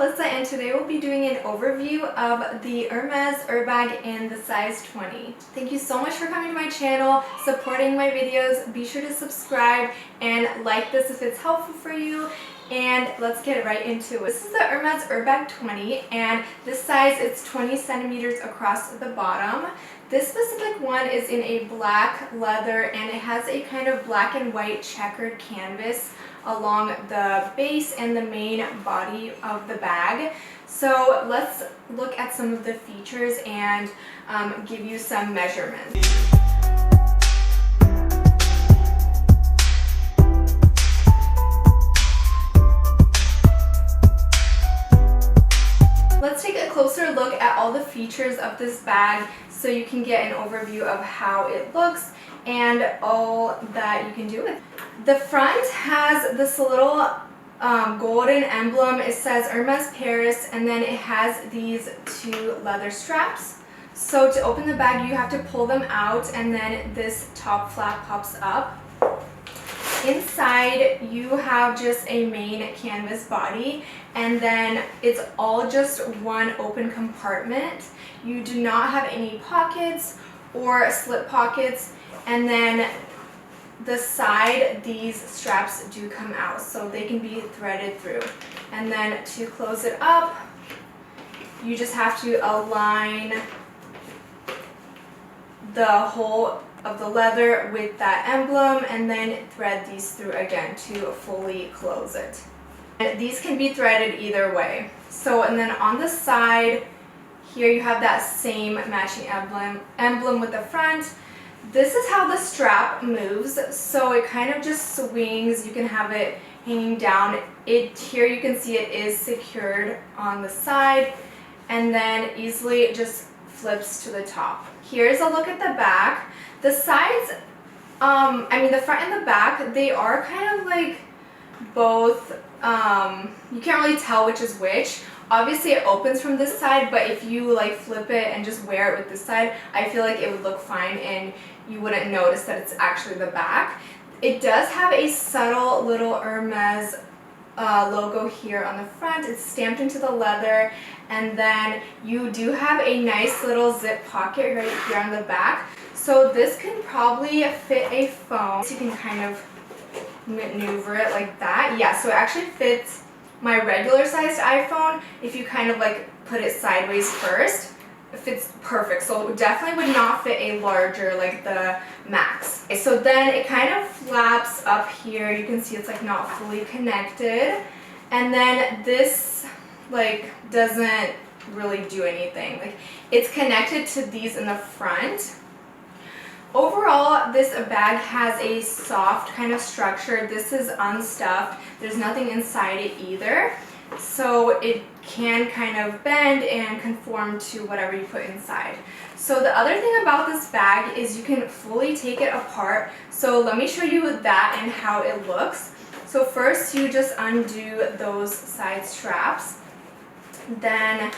Melissa, and today we'll be doing an overview of the Hermes Herbag in the size 20. Thank you so much for coming to my channel, supporting my videos. Be sure to subscribe and like this if it's helpful for you. And let's get right into it. This is the Hermes Herbag 20, and this size, it's 20 centimeters across the bottom. This specific one is in a black leather, and it has a kind of black and white checkered canvas along the base and the main body of the bag. So let's look at some of the features and give you some measurements. Let's take a closer look at all the features of this bag so you can get an overview of how it looks and all that you can do with it. The front has this little golden emblem. It says Hermes Paris, and then it has these two leather straps. So to open the bag, you have to pull them out, and then this top flap pops up. Inside, you have just a main canvas body, and then it's all just one open compartment. You do not have any pockets or slip pockets, and then the side, these straps do come out, so they can be threaded through. And then to close it up, you just have to align the hole of the leather with that emblem and then thread these through again to fully close it. And these can be threaded either way. So, and then on the side here you have that same matching emblem with the front. This is how the strap moves, so it kind of just swings. You can have it hanging down. Here you can see it is secured on the side, and then easily it just flips to the top. Here's a look at the back. The sides, the front and the back, they are kind of like both, you can't really tell which is which. Obviously it opens from this side, but if you like flip it and just wear it with this side, I feel like it would look fine and you wouldn't notice that it's actually the back. It does have a subtle little Hermes logo here on the front. It's stamped into the leather, and then you do have a nice little zip pocket right here on the back. So this can probably fit a phone. So you can kind of maneuver it like that. Yeah, so it actually fits my regular sized iPhone. If you kind of like put it sideways first, it fits perfect. So it definitely would not fit a larger, like the Max. Okay, so then it kind of flaps up here. You can see it's like not fully connected. And then this like doesn't really do anything. Like it's connected to these in the front. Overall, this bag has a soft kind of structure. This is unstuffed. There's nothing inside it either. So it can kind of bend and conform to whatever you put inside. So the other thing about this bag is you can fully take it apart. So let me show you that and how it looks. So first you just undo those side straps, then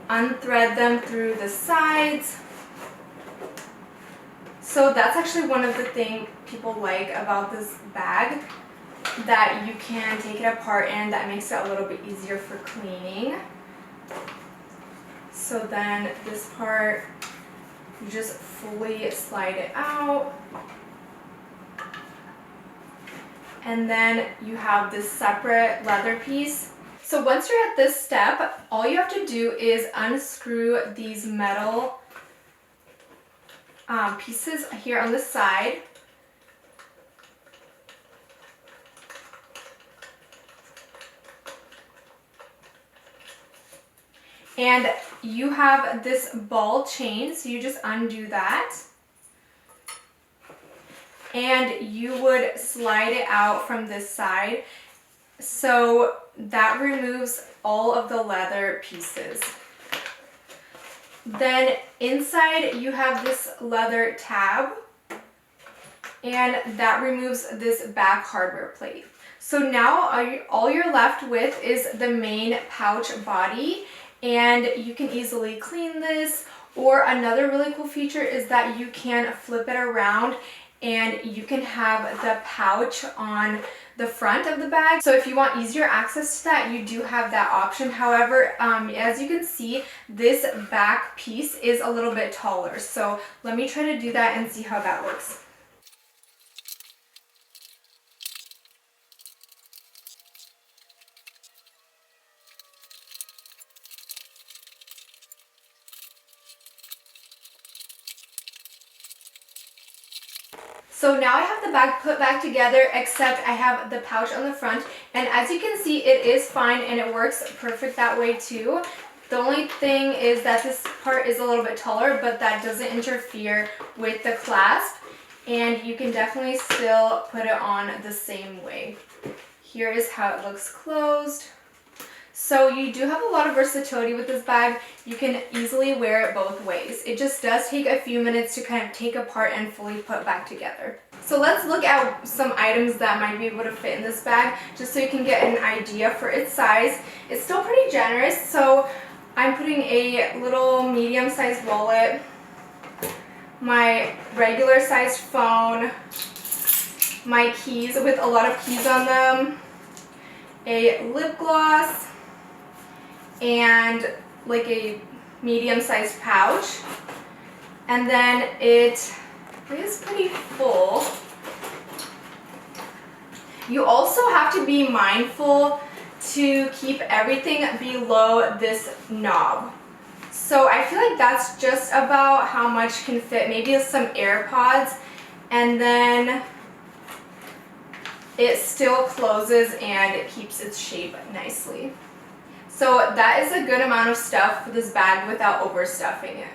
unthread them through the sides. So that's actually one of the things people like about this bag, that you can take it apart and that makes it a little bit easier for cleaning. So then this part, you just fully slide it out. And then you have this separate leather piece. So once you're at this step, all you have to do is unscrew these metal pieces here on the side. And you have this ball chain, so you just undo that. And you would slide it out from this side. So that removes all of the leather pieces. Then inside you have this leather tab, and that removes this back hardware plate. So now all you're left with is the main pouch body, and you can easily clean this. Or another really cool feature is that you can flip it around and you can have the pouch on the front of the bag. So if you want easier access to that, you do have that option. However, as you can see, this back piece is a little bit taller. So let me try to do that and see how that works. So now I have the bag put back together, except I have the pouch on the front, and as you can see, it is fine and it works perfect that way too. The only thing is that this part is a little bit taller, but that doesn't interfere with the clasp, and you can definitely still put it on the same way. Here is how it looks closed. So you do have a lot of versatility with this bag. You can easily wear it both ways. It just does take a few minutes to kind of take apart and fully put back together. So let's look at some items that might be able to fit in this bag, just so you can get an idea for its size. It's still pretty generous, so I'm putting a little medium-sized wallet, my regular sized phone, my keys with a lot of keys on them, a lip gloss, and like a medium-sized pouch, and then it is pretty full. You also have to be mindful to keep everything below this knob. So I feel like that's just about how much can fit, maybe some AirPods, and then it still closes and it keeps its shape nicely. So that is a good amount of stuff for this bag without overstuffing it.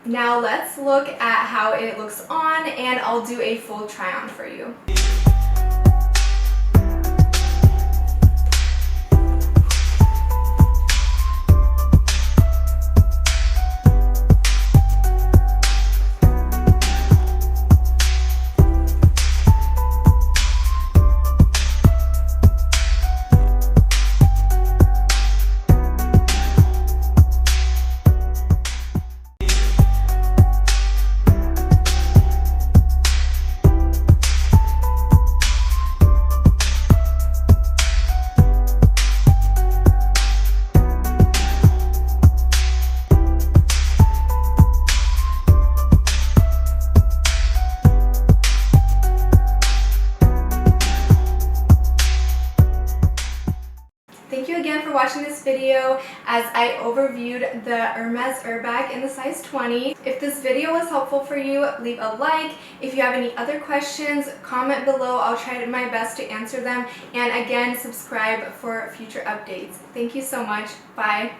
Now let's look at how it looks on, and I'll do a full try on for you. Thank you again for watching this video as I overviewed the Hermes Herbag in the size 20. If this video was helpful for you, leave a like. If you have any other questions, comment below. I'll try my best to answer them. And again, subscribe for future updates. Thank you so much. Bye.